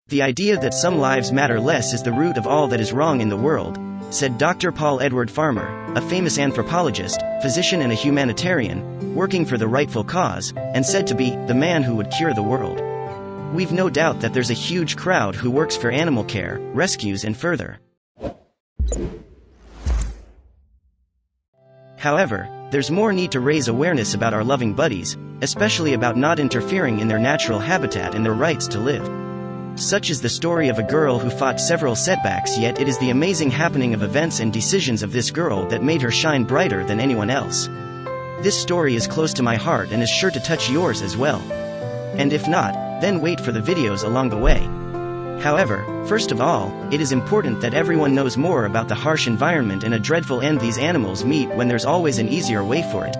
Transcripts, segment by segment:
The idea that some lives matter less is the root of all that is wrong in the world, said Dr. Paul Edward Farmer, a famous anthropologist, physician and a humanitarian, working for the rightful cause, and said to be the man who would cure the world. We've no doubt that there's a huge crowd who works for animal care, rescues and further. However, there's more need to raise awareness about our loving buddies, especially about not interfering in their natural habitat and their rights to live. Such is the story of a girl who fought several setbacks, yet it is the amazing happening of events and decisions of this girl that made her shine brighter than anyone else. This story is close to my heart and is sure to touch yours as well. And if not, then wait for the videos along the way. However, first of all, it is important that everyone knows more about the harsh environment and a dreadful end these animals meet when there's always an easier way for it.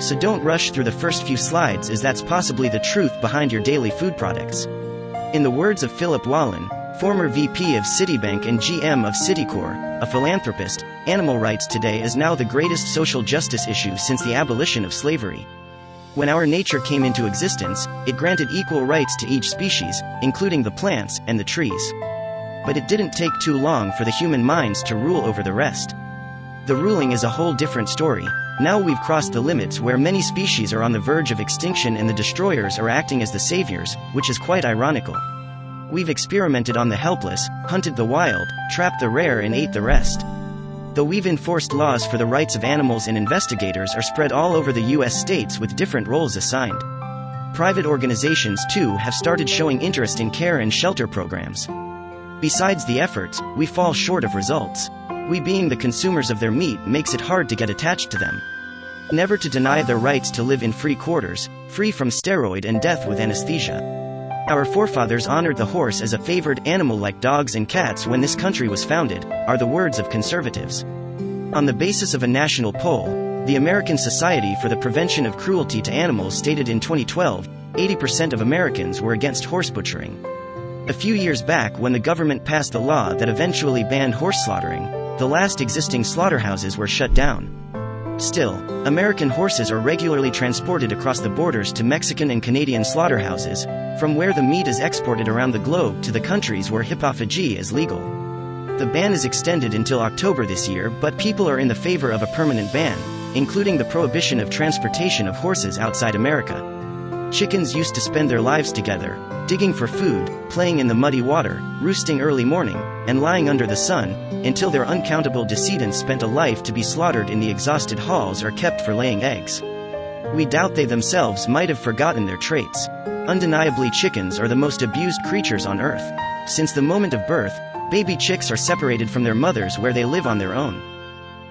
So don't rush through the first few slides, as that's possibly the truth behind your daily food products. In the words of Philip Wallen, former VP of Citibank and GM of Citicorp, a philanthropist, animal rights today is now the greatest social justice issue since the abolition of slavery. When our nature came into existence, it granted equal rights to each species, including the plants and the trees. But it didn't take too long for the human minds to rule over the rest. The ruling is a whole different story. Now we've crossed the limits where many species are on the verge of extinction and the destroyers are acting as the saviors, which is quite ironical. We've experimented on the helpless, hunted the wild, trapped the rare and ate the rest. Though we've enforced laws for the rights of animals and investigators are spread all over the US states with different roles assigned. Private organizations too have started showing interest in care and shelter programs. Besides the efforts, we fall short of results. We being the consumers of their meat makes it hard to get attached to them. Never to deny their rights to live in free quarters, free from steroid and death with anesthesia. Our forefathers honored the horse as a favored animal like dogs and cats when this country was founded, are the words of conservatives. On the basis of a national poll, the American Society for the Prevention of Cruelty to Animals stated in 2012, 80% of Americans were against horse butchering. A few years back, when the government passed the law that eventually banned horse slaughtering, the last existing slaughterhouses were shut down. Still, American horses are regularly transported across the borders to Mexican and Canadian slaughterhouses, from where the meat is exported around the globe to the countries where hippophagy is legal. The ban is extended until October this year, but people are in the favor of a permanent ban, including the prohibition of transportation of horses outside America. Chickens used to spend their lives together, digging for food, playing in the muddy water, roosting early morning, and lying under the sun, until their uncountable descendants spent a life to be slaughtered in the exhausted halls or kept for laying eggs. We doubt they themselves might have forgotten their traits. Undeniably, chickens are the most abused creatures on earth. Since the moment of birth, baby chicks are separated from their mothers where they live on their own.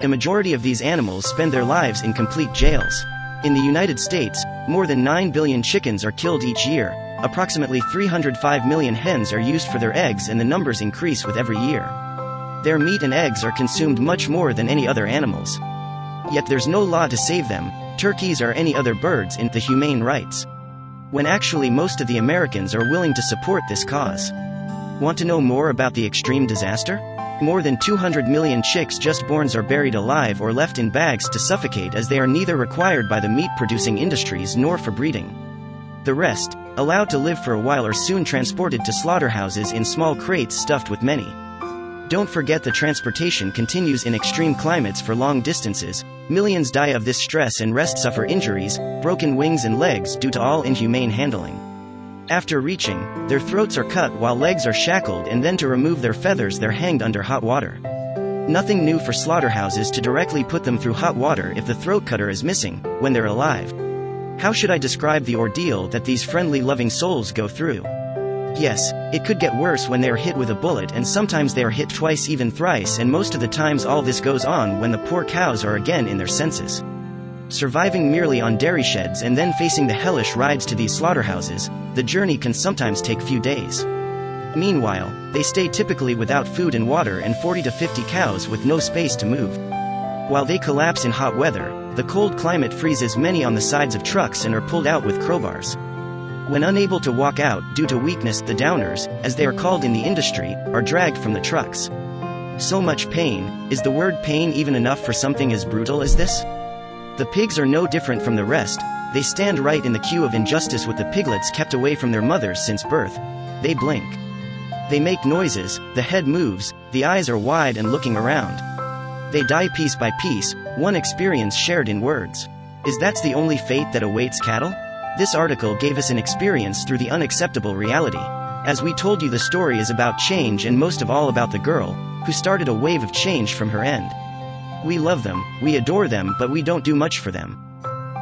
A majority of these animals spend their lives in complete jails. In the United States, more than 9 billion chickens are killed each year, approximately 305 million hens are used for their eggs, and the numbers increase with every year. Their meat and eggs are consumed much more than any other animals. Yet there's no law to save them, turkeys or any other birds, in the humane rights. When actually most of the Americans are willing to support this cause. Want to know more about the extreme disaster? More than 200 million chicks just born are buried alive or left in bags to suffocate, as they are neither required by the meat-producing industries nor for breeding. The rest, allowed to live for a while, are soon transported to slaughterhouses in small crates stuffed with many. Don't forget the transportation continues in extreme climates for long distances. Millions die of this stress and rest suffer injuries, broken wings and legs due to all inhumane handling. After reaching, their throats are cut while legs are shackled, and then to remove their feathers they're hanged under hot water. Nothing new for slaughterhouses to directly put them through hot water if the throat cutter is missing, when they're alive. How should I describe the ordeal that these friendly, loving souls go through? Yes, it could get worse when they are hit with a bullet, and sometimes they are hit twice, even thrice, and most of the times all this goes on when the poor cows are again in their senses. Surviving merely on dairy sheds and then facing the hellish rides to these slaughterhouses, the journey can sometimes take few days. Meanwhile, they stay typically without food and water, and 40 to 50 cows with no space to move. While they collapse in hot weather, the cold climate freezes many on the sides of trucks and are pulled out with crowbars. When unable to walk out due to weakness, the downers, as they are called in the industry, are dragged from the trucks. So much pain. Is the word pain even enough for something as brutal as this? The pigs are no different from the rest. They stand right in the queue of injustice, with the piglets kept away from their mothers since birth. They blink. They make noises, the head moves, the eyes are wide and looking around. They die piece by piece, one experience shared in words. Is that the only fate that awaits cattle? This article gave us an experience through the unacceptable reality. As we told you, the story is about change and most of all about the girl, who started a wave of change from her end. We love them, we adore them, but we don't do much for them.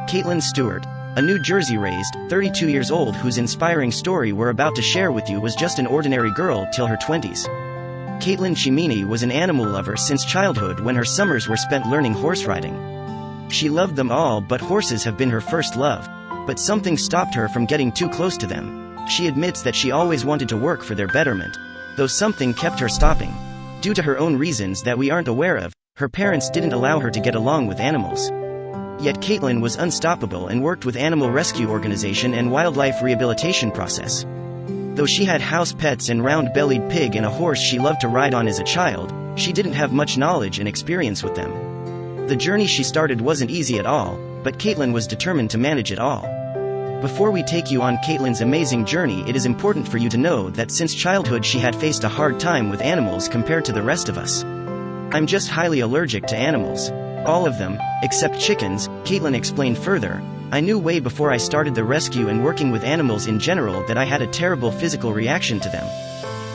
Caitlin Stewart, a New Jersey-raised, 32 years old whose inspiring story we're about to share with you was just an ordinary girl till her 20s. Caitlin Chimini was an animal lover since childhood when her summers were spent learning horse riding. She loved them all, but horses have been her first love. But something stopped her from getting too close to them. She admits that she always wanted to work for their betterment, though something kept her stopping. Due to her own reasons that we aren't aware of, her parents didn't allow her to get along with animals. Yet Caitlin was unstoppable and worked with animal rescue organization and wildlife rehabilitation process. Though she had house pets and round-bellied pig and a horse she loved to ride on as a child, she didn't have much knowledge and experience with them. The journey she started wasn't easy at all, but Caitlin was determined to manage it all. Before we take you on Caitlin's amazing journey, it is important for you to know that since childhood she had faced a hard time with animals compared to the rest of us. I'm just highly allergic to animals. All of them, except chickens, Caitlin explained further. I knew way before I started the rescue and working with animals in general that I had a terrible physical reaction to them.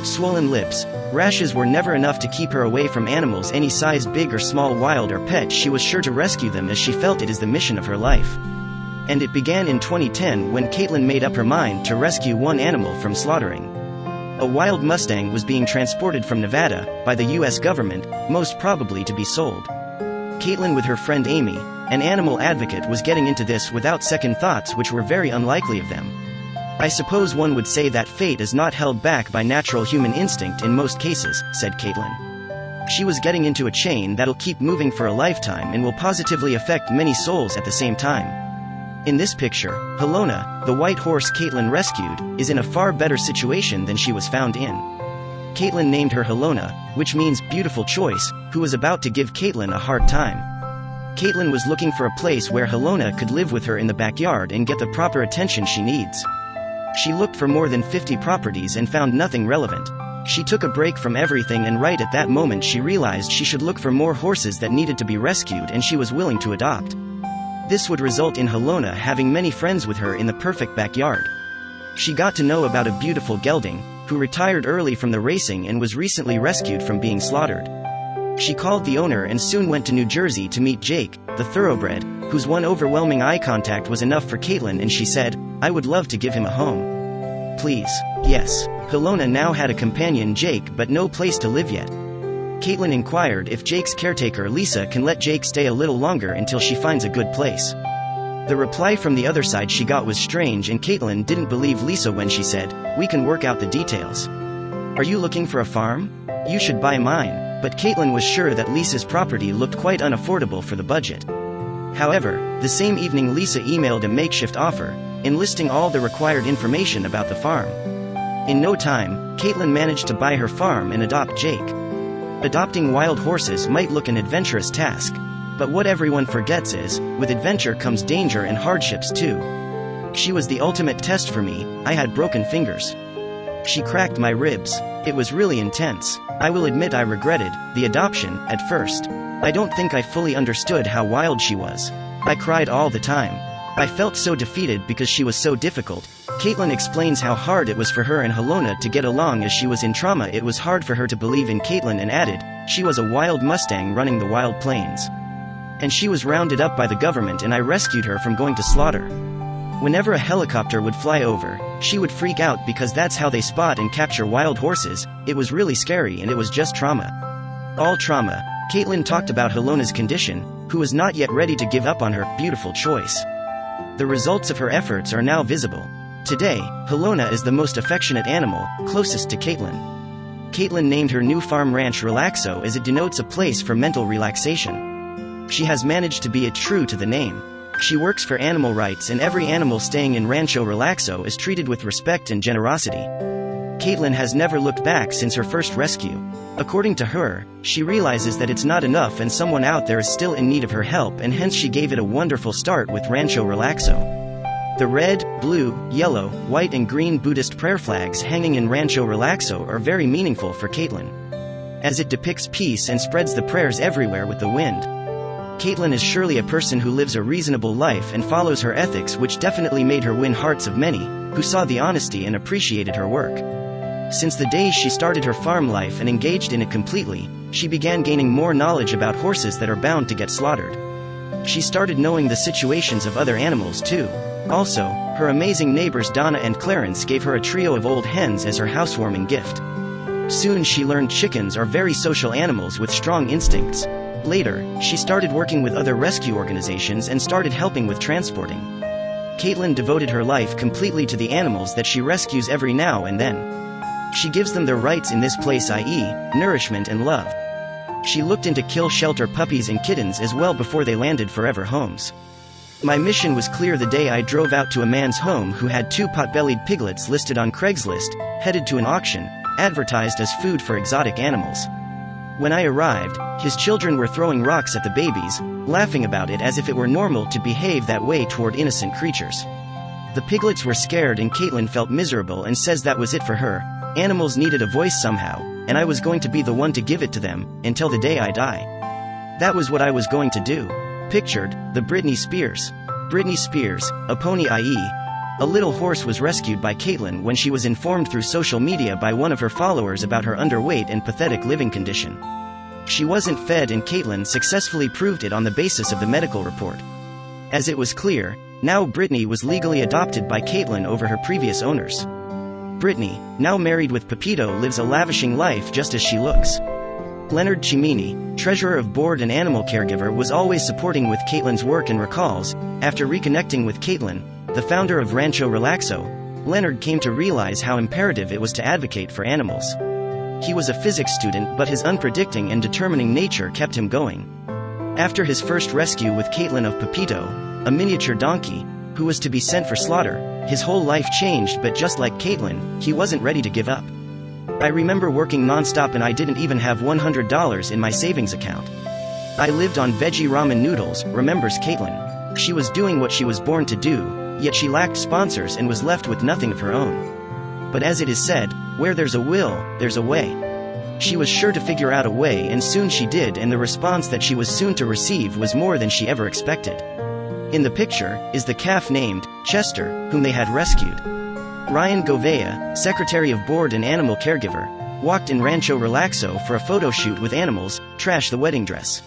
Swollen lips, rashes were never enough to keep her away from animals any size, big or small, wild or pet. She was sure to rescue them as she felt it is the mission of her life. And it began in 2010 when Caitlin made up her mind to rescue one animal from slaughtering. A wild Mustang was being transported from Nevada by the US government, most probably to be sold. Caitlin with her friend Amy, an animal advocate, was getting into this without second thoughts, which were very unlikely of them. I suppose one would say that fate is not held back by natural human instinct in most cases, said Caitlin. She was getting into a chain that'll keep moving for a lifetime and will positively affect many souls at the same time. In this picture, Helona, the white horse Caitlin rescued, is in a far better situation than she was found in. Caitlin named her Helona, which means beautiful choice, who was about to give Caitlin a hard time. Caitlin was looking for a place where Helona could live with her in the backyard and get the proper attention she needs. She looked for more than 50 properties and found nothing relevant. She took a break from everything, and right at that moment she realized she should look for more horses that needed to be rescued and she was willing to adopt. This would result in Helona having many friends with her in the perfect backyard. She got to know about a beautiful gelding, who retired early from the racing and was recently rescued from being slaughtered. She called the owner and soon went to New Jersey to meet Jake, the thoroughbred, whose one overwhelming eye contact was enough for Caitlin, and she said, "I would love to give him a home." Please. Yes. Helona now had a companion, Jake, but no place to live yet. Caitlin inquired if Jake's caretaker Lisa can let Jake stay a little longer until she finds a good place. The reply from the other side she got was strange, and Caitlin didn't believe Lisa when she said, "We can work out the details. Are you looking for a farm? You should buy mine." But Caitlin was sure that Lisa's property looked quite unaffordable for the budget. However, the same evening Lisa emailed a makeshift offer, enlisting all the required information about the farm. In no time, Caitlin managed to buy her farm and adopt Jake. Adopting wild horses might look an adventurous task, but what everyone forgets is, with adventure comes danger and hardships too. She was the ultimate test for me. I had broken fingers. She cracked my ribs. It was really intense. I will admit I regretted the adoption at first. I don't think I fully understood how wild she was. I cried all the time. I felt so defeated because she was so difficult. Caitlin explains how hard it was for her and Helona to get along as she was in trauma. It was hard for her to believe in Caitlin, and added, she was a wild Mustang running the wild plains. And she was rounded up by the government, and I rescued her from going to slaughter. Whenever a helicopter would fly over, she would freak out because that's how they spot and capture wild horses. It was really scary, and it was just trauma. All trauma. Caitlin talked about Helona's condition, who was not yet ready to give up on her beautiful choice. The results of her efforts are now visible. Today, Helona is the most affectionate animal, closest to Caitlin. Caitlin named her new farm Ranch Relaxo as it denotes a place for mental relaxation. She has managed to be it true to the name. She works for animal rights, and every animal staying in Rancho Relaxo is treated with respect and generosity. Caitlin has never looked back since her first rescue. According to her, she realizes that it's not enough and someone out there is still in need of her help, and hence she gave it a wonderful start with Rancho Relaxo. The red, blue, yellow, white and green Buddhist prayer flags hanging in Rancho Relaxo are very meaningful for Caitlin, as it depicts peace and spreads the prayers everywhere with the wind. Caitlin is surely a person who lives a reasonable life and follows her ethics, which definitely made her win hearts of many, who saw the honesty and appreciated her work. Since the day she started her farm life and engaged in it completely, she began gaining more knowledge about horses that are bound to get slaughtered. She started knowing the situations of other animals too. Also, her amazing neighbors Donna and Clarence gave her a trio of old hens as her housewarming gift. Soon she learned chickens are very social animals with strong instincts. Later, she started working with other rescue organizations and started helping with transporting. Caitlin devoted her life completely to the animals that she rescues every now and then. She gives them their rights in this place, i.e., nourishment and love. She looked into kill shelter puppies and kittens as well before they landed forever homes. My mission was clear the day I drove out to a man's home who had 2 pot-bellied piglets listed on Craigslist, headed to an auction, advertised as food for exotic animals. When I arrived, his children were throwing rocks at the babies, laughing about it as if it were normal to behave that way toward innocent creatures. The piglets were scared and Caitlin felt miserable and says that was it for her. Animals needed a voice somehow, and I was going to be the one to give it to them, until the day I die. That was what I was going to do. Pictured, the Britney Spears. Britney Spears, a pony, i.e., a little horse, was rescued by Caitlin when she was informed through social media by one of her followers about her underweight and pathetic living condition. She wasn't fed and Caitlin successfully proved it on the basis of the medical report. As it was clear, now Britney was legally adopted by Caitlin over her previous owners. Britney, now married with Pepito, lives a lavishing life just as she looks. Leonard Cimini, treasurer of board and animal caregiver, was always supporting with Caitlin's work and recalls, after reconnecting with Caitlin, the founder of Rancho Relaxo, Leonard came to realize how imperative it was to advocate for animals. He was a physics student, but his unpredicting and determining nature kept him going. After his first rescue with Caitlin of Pepito, a miniature donkey, who was to be sent for slaughter, his whole life changed, but just like Caitlin, he wasn't ready to give up. I remember working non-stop and I didn't even have $100 in my savings account. I lived on veggie ramen noodles, remembers Caitlin. She was doing what she was born to do, yet she lacked sponsors and was left with nothing of her own. But as it is said, where there's a will, there's a way. She was sure to figure out a way, and soon she did, and the response that she was soon to receive was more than she ever expected. In the picture is the calf named Chester, whom they had rescued. Ryan Govea, secretary of board and animal caregiver, walked in Rancho Relaxo for a photo shoot with animals, trash the wedding dress.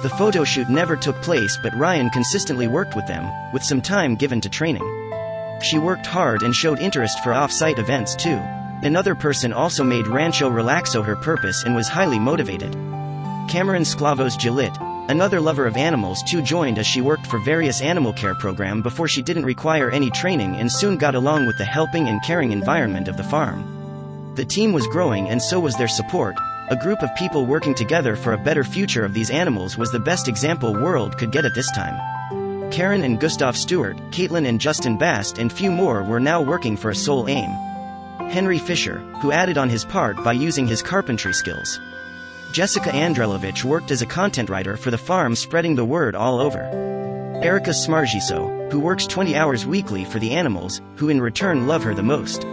The photo shoot never took place, but Ryan consistently worked with them, with some time given to training. She worked hard and showed interest for off-site events too. Another person also made Rancho Relaxo her purpose and was highly motivated. Cameron Sklavos Gilit, another lover of animals too, joined as she worked for various animal care program before she didn't require any training and soon got along with the helping and caring environment of the farm. The team was growing and so was their support. A group of people working together for a better future of these animals was the best example world could get at this time. Karen and Gustav Stewart, Caitlin and Justin Bast and few more were now working for a sole aim. Henry Fisher, who added on his part by using his carpentry skills. Jessica Andrelovich worked as a content writer for the farm, spreading the word all over. Erica Smargiso, who works 20 hours weekly for the animals, who in return love her the most.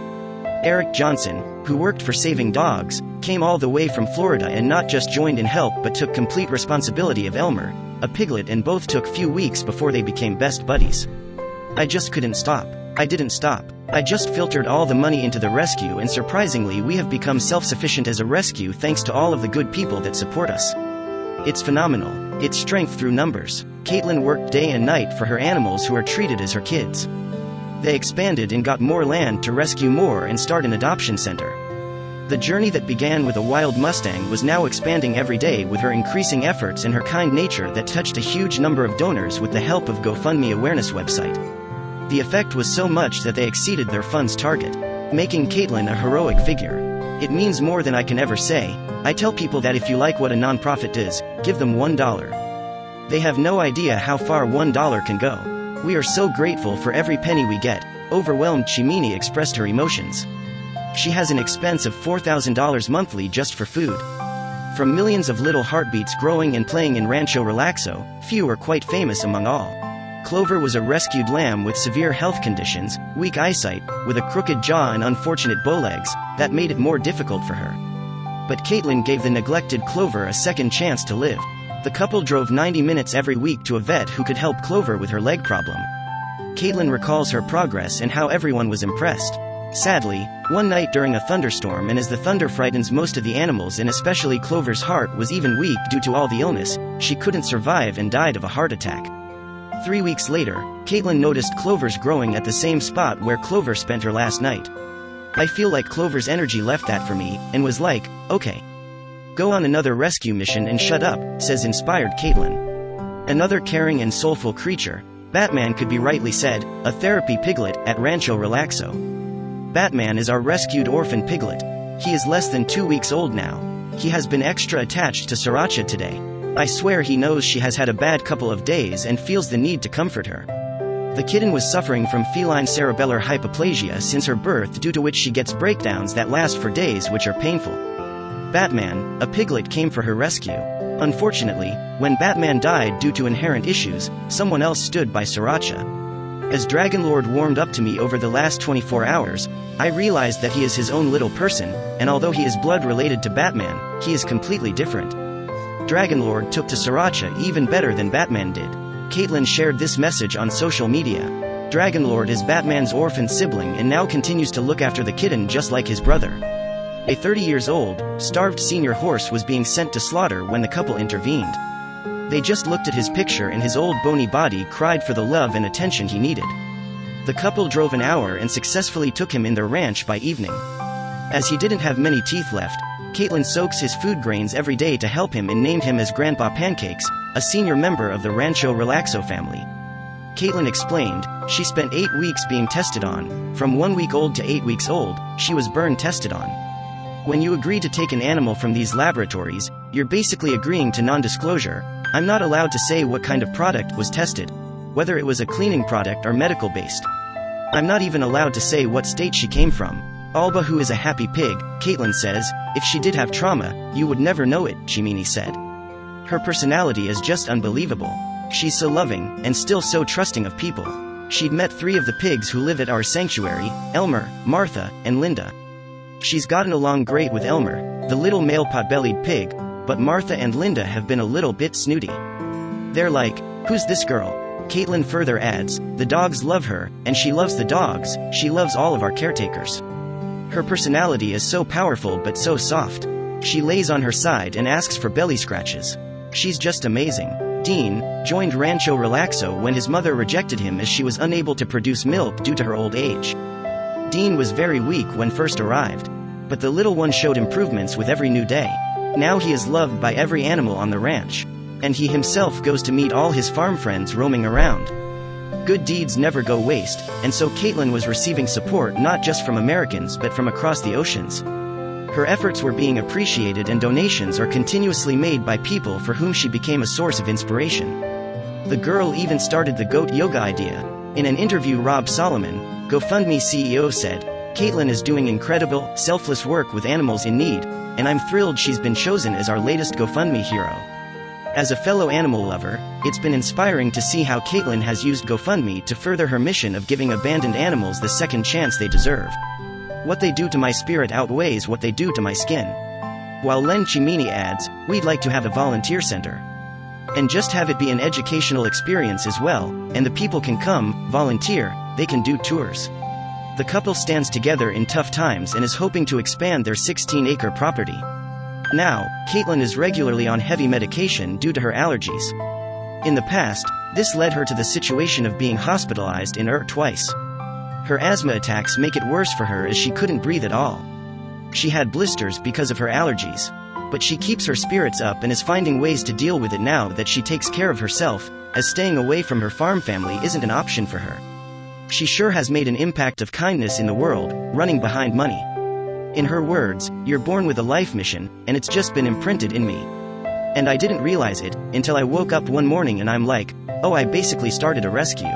Eric Johnson, who worked for Saving Dogs, came all the way from Florida and not just joined in help but took complete responsibility of Elmer, a piglet, and both took few weeks before they became best buddies. I just couldn't stop. I didn't stop. I just filtered all the money into the rescue, and surprisingly we have become self-sufficient as a rescue thanks to all of the good people that support us. It's phenomenal. It's strength through numbers. Caitlin worked day and night for her animals who are treated as her kids. They expanded and got more land to rescue more and start an adoption center. The journey that began with a wild Mustang was now expanding every day with her increasing efforts and her kind nature that touched a huge number of donors with the help of GoFundMe awareness website. The effect was so much that they exceeded their funds target, making Caitlin a heroic figure. It means more than I can ever say. I tell people that if you like what a nonprofit does, give them $1. They have no idea how far $1 can go. We are so grateful for every penny we get. Overwhelmed, Chimini expressed her emotions. She has an expense of $4,000 monthly just for food. From millions of little heartbeats growing and playing in Rancho Relaxo, few are quite famous among all. Clover was a rescued lamb with severe health conditions, weak eyesight, with a crooked jaw and unfortunate bowlegs, that made it more difficult for her. But Caitlin gave the neglected Clover a second chance to live. The couple drove 90 minutes every week to a vet who could help Clover with her leg problem. Caitlin recalls her progress and how everyone was impressed. Sadly, one night during a thunderstorm, and as the thunder frightens most of the animals and especially Clover's heart was even weak due to all the illness, she couldn't survive and died of a heart attack. 3 weeks later, Caitlin noticed Clover's growing at the same spot where Clover spent her last night. I feel like Clover's energy left that for me, and was like, okay. Go on another rescue mission and shut up, says inspired Caitlin. Another caring and soulful creature, Batman could be rightly said, a therapy piglet at Rancho Relaxo. Batman is our rescued orphan piglet. He is less than 2 weeks old now. He has been extra attached to Sriracha today. I swear he knows she has had a bad couple of days and feels the need to comfort her. The kitten was suffering from feline cerebellar hypoplasia since her birth, due to which she gets breakdowns that last for days which are painful. Batman, a piglet, came for her rescue. Unfortunately, when Batman died due to inherent issues, someone else stood by Sriracha. As Dragonlord warmed up to me over the last 24 hours, I realized that he is his own little person, and although he is blood related to Batman, he is completely different. Dragonlord took to Sriracha even better than Batman did. Caitlin shared this message on social media. Dragonlord is Batman's orphan sibling and now continues to look after the kitten just like his brother. A 30-year-old, starved senior horse was being sent to slaughter when the couple intervened. They just looked at his picture and his old bony body cried for the love and attention he needed. The couple drove an hour and successfully took him in their ranch by evening. As he didn't have many teeth left, Caitlin soaks his food grains every day to help him and named him as Grandpa Pancakes, a senior member of the Rancho Relaxo family. Caitlin explained, she spent 8 weeks being tested on. From 1 week old to 8 weeks old, she was burn tested on. When you agree to take an animal from these laboratories, you're basically agreeing to non-disclosure. I'm not allowed to say what kind of product was tested, whether it was a cleaning product or medical-based. I'm not even allowed to say what state she came from. Alba, who is a happy pig, Caitlin says, if she did have trauma, you would never know it, Jiminy said. Her personality is just unbelievable. She's so loving, and still so trusting of people. She'd met 3 of the pigs who live at our sanctuary, Elmer, Martha, and Linda. She's gotten along great with Elmer, the little male pot-bellied pig, but Martha and Linda have been a little bit snooty. They're like, who's this girl? Caitlin further adds, the dogs love her, and she loves the dogs, she loves all of our caretakers. Her personality is so powerful but so soft. She lays on her side and asks for belly scratches. She's just amazing. Dean joined Rancho Relaxo when his mother rejected him as she was unable to produce milk due to her old age. Dean was very weak when first arrived, but the little one showed improvements with every new day. Now he is loved by every animal on the ranch, and he himself goes to meet all his farm friends roaming around. Good deeds never go waste, and so Caitlin was receiving support not just from Americans but from across the oceans. Her efforts were being appreciated and donations are continuously made by people for whom she became a source of inspiration. The girl even started the goat yoga idea. In an interview, Rob Solomon, GoFundMe CEO, said, Caitlin is doing incredible, selfless work with animals in need, and I'm thrilled she's been chosen as our latest GoFundMe hero. As a fellow animal lover, it's been inspiring to see how Caitlin has used GoFundMe to further her mission of giving abandoned animals the second chance they deserve. What they do to my spirit outweighs what they do to my skin. While Len Chimini adds, we'd like to have a volunteer center. And just have it be an educational experience as well, and the people can come, volunteer, they can do tours. The couple stands together in tough times and is hoping to expand their 16-acre property. Now, Caitlin is regularly on heavy medication due to her allergies. In the past, this led her to the situation of being hospitalized in twice. Her asthma attacks make it worse for her as she couldn't breathe at all. She had blisters because of her allergies. But she keeps her spirits up and is finding ways to deal with it now that she takes care of herself, as staying away from her farm family isn't an option for her. She sure has made an impact of kindness in the world, running behind money. In her words, you're born with a life mission, and it's just been imprinted in me. And I didn't realize it, until I woke up one morning and I'm like, oh, I basically started a rescue.